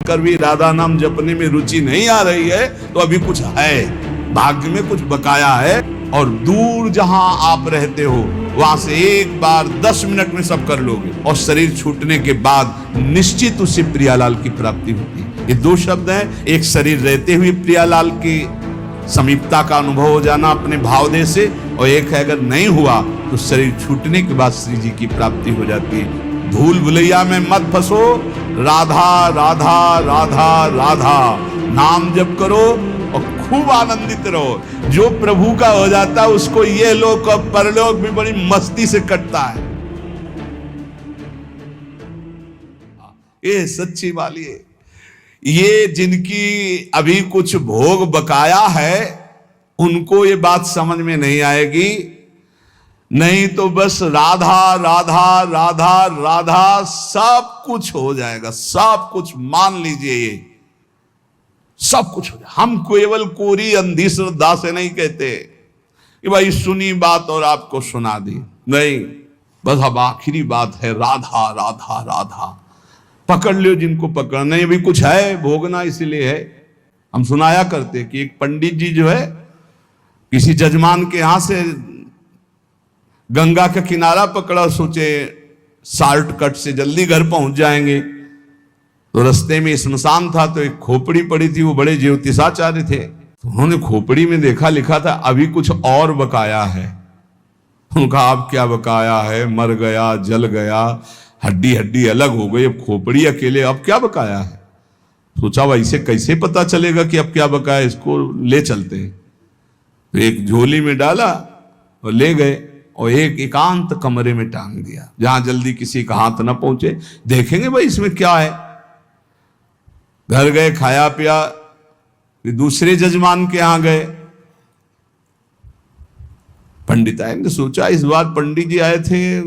कर भी राधा नाम जपने में रुचि नहीं आ रही है तो अभी कुछ है, भाग्य में कुछ बकाया है। और दूर जहां आप रहते हो वहां से एक बार 10 मिनट में सब कर लोगे और शरीर छूटने के बाद निश्चित उससे प्रियालाल की प्राप्ति होती है। ये दो शब्द हैं, एक शरीर रहते हुए प्रियालाल की समीपता का अनुभव हो जाना अपने भावदेह से, और एक है अगर नहीं हुआ तो शरीर छूटने के बाद श्री जी की प्राप्ति हो जाती है। भूल भुलैया में मत फंसो, राधा राधा राधा राधा नाम जप करो और खूब आनंदित रहो। जो प्रभु का हो जाता है उसको ये लोक और परलोक भी बड़ी मस्ती से कटता है। ये सच्ची वाली है। ये जिनकी अभी कुछ भोग बकाया है उनको ये बात समझ में नहीं आएगी, नहीं तो बस राधा राधा राधा राधा सब कुछ हो जाएगा, सब कुछ मान लीजिए, ये सब कुछ हो जाए। हम केवल कोरी अंधी श्रद्धा से नहीं कहते कि भाई सुनी बात और आपको सुना दी, नहीं, बस अब आखिरी बात है राधा राधा राधा। पकड़ लो जिनको पकड़ना है। अभी कुछ है भोगना, इसीलिए है। हम सुनाया करते कि एक पंडित जी जो है किसी जजमान के यहां से गंगा का किनारा पकड़ा, सोचे शॉर्टकट से जल्दी घर पहुंच जाएंगे। तो रास्ते में स्मशान था तो एक खोपड़ी पड़ी थी, वो बड़े ज्योतिषाचार्य थे। तो उन्होंने खोपड़ी में देखा, लिखा था अभी कुछ और बकाया है। उनका अब क्या बकाया है, मर गया, जल गया, हड्डी हड्डी अलग हो गई, अब खोपड़ी अकेले, अब क्या बकाया है। सोचा भाई इसे कैसे पता चलेगा कि अब क्या बकाया, इसको ले चलते हैं। तो एक झोली में डाला और ले गए और एक एकांत कमरे में टांग दिया जहां जल्दी किसी का हाथ ना पहुंचे, देखेंगे भाई इसमें क्या है। घर गए, खाया पिया, फिर दूसरे जजमान के यहां गए। पंडित आए ने सोचा इस बार पंडित जी आए थे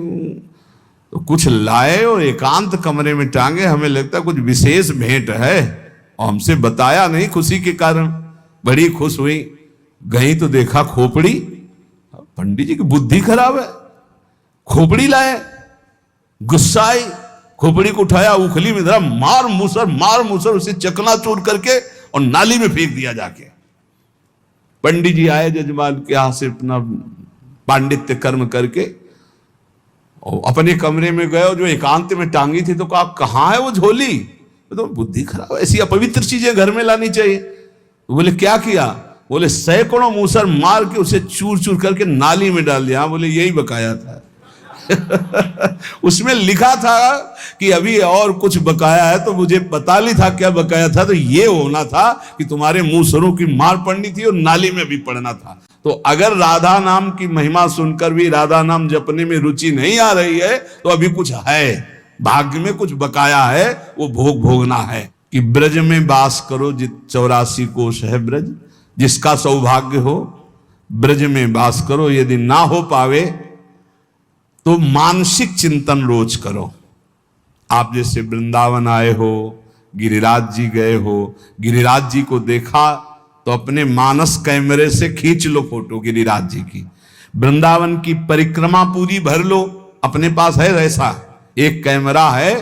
तो कुछ लाए और एकांत कमरे में टांगे, हमें लगता कुछ विशेष भेंट है और हमसे बताया नहीं, खुशी के कारण बड़ी खुश हुई। गई तो देखा खोपड़ी। पंडित जी की बुद्धि खराब है, खोपड़ी लाए, गुस्सा आई, खोपड़ी को उठाया, उखली में धरा, मार मुसर उसे चकनाचूर करके और नाली में फेंक दिया जाके। पंडित जी आए जजमान के यहां से अपना पांडित्य कर्म करके और अपने कमरे में गए और जो एकांत में टांगी थी तो कहा कहां है वो झोली। तो बुद्धि खराब, ऐसी अपवित्र चीजें घर में लानी चाहिए। तो बोले क्या किया, बोले सैकड़ों मूसर मार के उसे चूर चूर करके नाली में डाल दिया। बोले यही बकाया था। उसमें लिखा था कि अभी और कुछ बकाया है, तो मुझे पता नहीं था क्या बकाया था। तो ये होना था कि तुम्हारे मूसरों की मार पड़नी थी और नाली में भी पड़ना था। तो अगर राधा नाम की महिमा सुनकर भी राधा नाम जपने में रुचि नहीं आ रही है तो अभी कुछ है, भाग्य में कुछ बकाया है, वो भोग भोगना है। कि ब्रज में वास करो, 84 कोश है ब्रज, जिसका सौभाग्य हो ब्रज में वास करो। यदि ना हो पावे तो मानसिक चिंतन रोज करो। आप जैसे वृंदावन आए हो, गिरिराज जी गए हो, गिरिराज जी को देखा तो अपने मानस कैमरे से खींच लो फोटो गिरिराज जी की। वृंदावन की परिक्रमा पूरी भर लो, अपने पास है ऐसा एक कैमरा है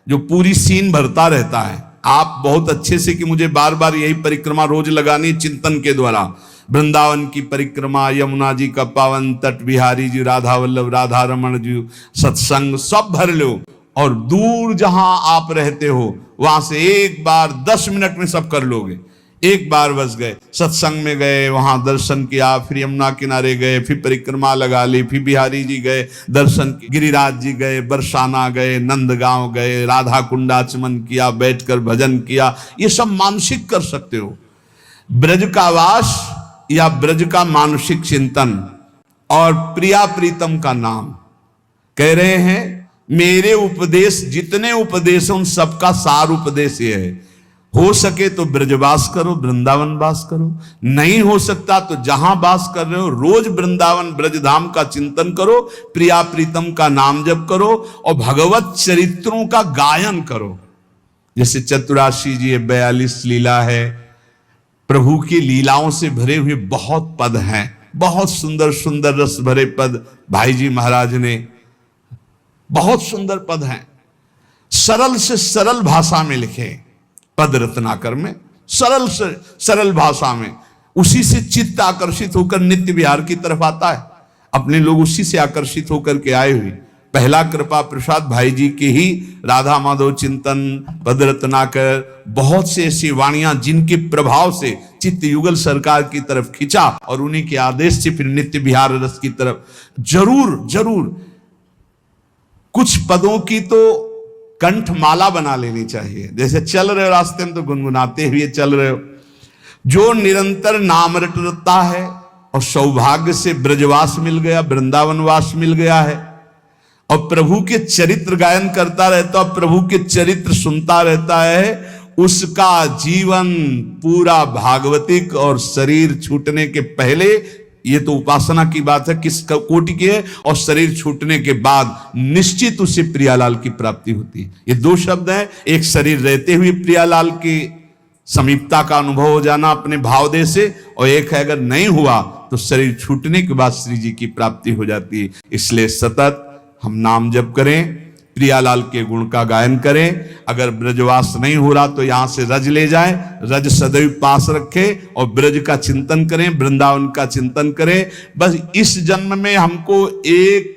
जो पूरी सीन भरता रहता है। आप बहुत अच्छे से कि मुझे बार बार यही परिक्रमा रोज लगानी चिंतन के द्वारा। वृंदावन की परिक्रमा, यमुना जी का पावन तट, बिहारी जी, राधा वल्लभ, राधा रमण जी, सत्संग सब भर लो। और दूर जहां आप रहते हो वहां से एक बार 10 मिनट में सब कर लोगे। एक बार बस गए, सत्संग में गए, वहां दर्शन किया, फिर यमुना किनारे गए, फिर परिक्रमा लगा ली, फिर बिहारी जी गए दर्शन, गिरिराज जी गए, बरसाना गए, नंदगांव गए, राधा कुंड आचमन किया, बैठकर भजन किया। ये सब मानसिक कर सकते हो। ब्रज का वास या ब्रज का मानसिक चिंतन और प्रिया प्रीतम का नाम। कह रहे हैं मेरे उपदेश जितने उपदेश उन सबका सार उपदेश ये है, हो सके तो ब्रजवास करो, वृंदावन वास करो। नहीं हो सकता तो जहां वास कर रहे हो रोज वृंदावन ब्रजधाम का चिंतन करो, प्रिया प्रीतम का नाम जप करो और भगवत चरित्रों का गायन करो। जैसे चतुराशी जी 42 लीला है, प्रभु की लीलाओं से भरे हुए बहुत पद हैं, बहुत सुंदर सुंदर रस भरे पद भाई जी महाराज ने, बहुत सुंदर पद हैं, सरल से सरल भाषा में लिखे पद रत्नाकर में, सरल से सरल भाषा में, उसी से चित्त आकर्षित होकर नित्य विहार की तरफ आता है। अपने लोग उसी से आकर्षित होकर के आए हुए। पहला कृपा प्रसाद भाई जी के ही राधा माधव चिंतन, पद रत्नाकर, बहुत से ऐसी वाणियां जिनके प्रभाव से चित्त युगल सरकार की तरफ खिंचा और उन्हीं के आदेश से फिर नित्य विहार रस की तरफ। जरूर जरूर कुछ पदों की तो कंठ माला बना लेनी चाहिए। जैसे चल रहे हो रास्ते में तो गुनगुनाते हुए चल रहे हो। जो निरंतर नाम रटता है और सौभाग्य से ब्रजवास मिल गया, वृंदावनवास मिल गया है, और प्रभु के चरित्र गायन करता रहता है, प्रभु के चरित्र सुनता रहता है, उसका जीवन पूरा भागवतिक और शरीर छूटने के पहले, ये तो उपासना की बात है किस कोटि की है, और शरीर छूटने के बाद निश्चित उसे प्रियालाल की प्राप्ति होती है। ये दो शब्द हैं, एक शरीर रहते हुए प्रियालाल की समीपता का अनुभव हो जाना अपने भावदेह से, और एक है अगर नहीं हुआ तो शरीर छूटने के बाद श्री जी की प्राप्ति हो जाती है। इसलिए सतत हम नाम जप करें, प्रियालाल के गुण का गायन करें। अगर ब्रजवास नहीं हो रहा तो यहां से रज ले जाएं, रज सदैव पास रखें और ब्रज का चिंतन करें, वृंदावन का चिंतन करें। बस इस जन्म में हमको एक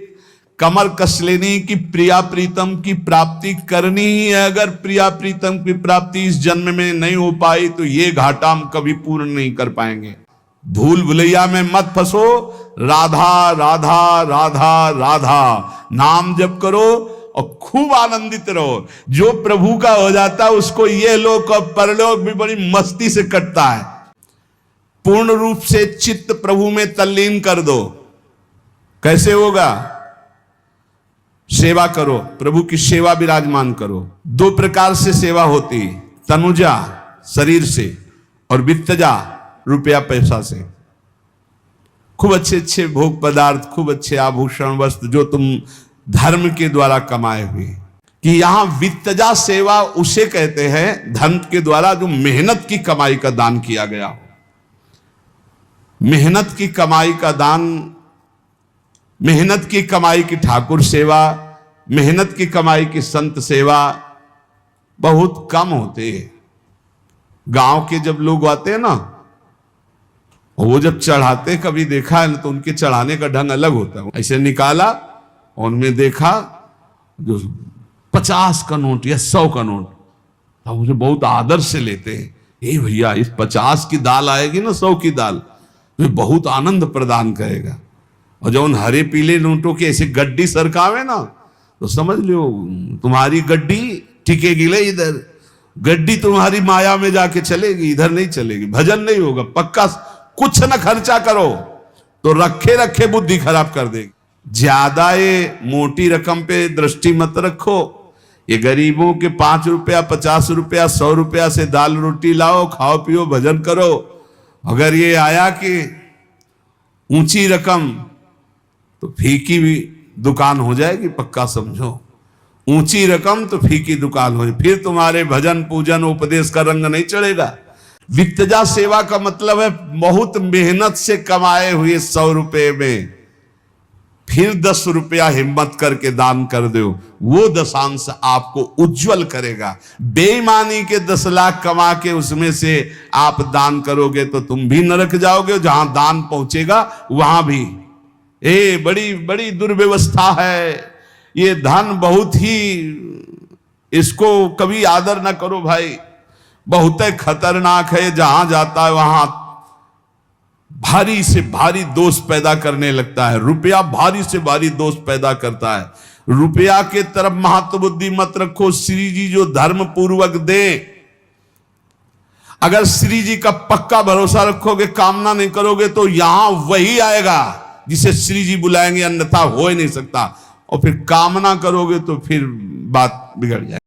कमर कस लेनी कि प्रिया प्रीतम की प्राप्ति करनी ही है। अगर प्रिया प्रीतम की प्राप्ति इस जन्म में नहीं हो पाई तो ये घाटा हम कभी पूर्ण नहीं कर पाएंगे। भूल भुलैया में मत फंसो, राधा राधा राधा राधा नाम जप करो और खूब आनंदित रहो। जो प्रभु का हो जाता है उसको ये लोक और परलोक भी बड़ी मस्ती से कटता है। पूर्ण रूप से चित्त प्रभु में तल्लीन कर दो। कैसे होगा? सेवा करो, प्रभु की सेवा विराजमान करो। दो प्रकार से सेवा होती, तनुजा शरीर से और वित्तजा रुपया पैसा से। खूब अच्छे अच्छे भोग पदार्थ, खूब अच्छे आभूषण वस्त्र जो तुम धर्म के द्वारा कमाए हुए। कि यहां वित्तजा सेवा उसे कहते हैं धन के द्वारा जो मेहनत की कमाई का दान किया गया हो। मेहनत की कमाई का दान, मेहनत की कमाई की ठाकुर सेवा, मेहनत की कमाई की संत सेवा बहुत कम होते हैं। गांव के जब लोग आते हैं ना, वो जब चढ़ाते, कभी देखा है तो उनके चढ़ाने का ढंग अलग होता है। ऐसे निकाला और उनमें देखा जो 50 का नोट या 100 का नोट, तो मुझे बहुत आदर से लेते हैं। ए भैया, इस 50 की दाल आएगी ना 100 की दाल, तो बहुत आनंद प्रदान करेगा। और जब उन हरे पीले नोटों की ऐसे गड्डी सरकावे ना, तो समझ लो तुम्हारी गड्डी टिकेगी ले, इधर गड्डी तुम्हारी माया में जाके चलेगी, इधर नहीं चलेगी, भजन नहीं होगा पक्का। कुछ न खर्चा करो तो रखे रखे बुद्धि खराब कर देगी। ज्यादा ये मोटी रकम पे दृष्टि मत रखो। ये गरीबों के 5 रुपया 50 रुपया 100 रुपया से दाल रोटी लाओ, खाओ पियो भजन करो। अगर ये आया कि ऊंची रकम, तो फीकी भी दुकान हो जाएगी, पक्का समझो। ऊंची रकम तो फीकी दुकान हो जाए, फिर तुम्हारे भजन पूजन उपदेश का रंग नहीं चढ़ेगा। वित्तजा सेवा का मतलब है बहुत मेहनत से कमाए हुए 100 रुपए में फिर 10 रुपया हिम्मत करके दान कर दो। वो दशांश आपको उज्जवल करेगा। बेईमानी के 10 लाख कमा के उसमें से आप दान करोगे तो तुम भी नरक जाओगे। जहां दान पहुंचेगा वहां भी बड़ी बड़ी दुर्व्यवस्था है। ये धन बहुत ही, इसको कभी आदर ना करो भाई, बहुत खतरनाक है। जहां जाता है वहां भारी से भारी दोष पैदा करने लगता है। रुपया भारी से भारी दोष पैदा करता है। रुपया के तरफ महत्व बुद्धि मत रखो। श्री जी जो धर्म पूर्वक दे, अगर श्री जी का पक्का भरोसा रखोगे, कामना नहीं करोगे, तो यहां वही आएगा जिसे श्री जी बुलाएंगे, अन्यथा हो ही नहीं सकता। और फिर कामना करोगे तो फिर बात बिगड़ जाएगी।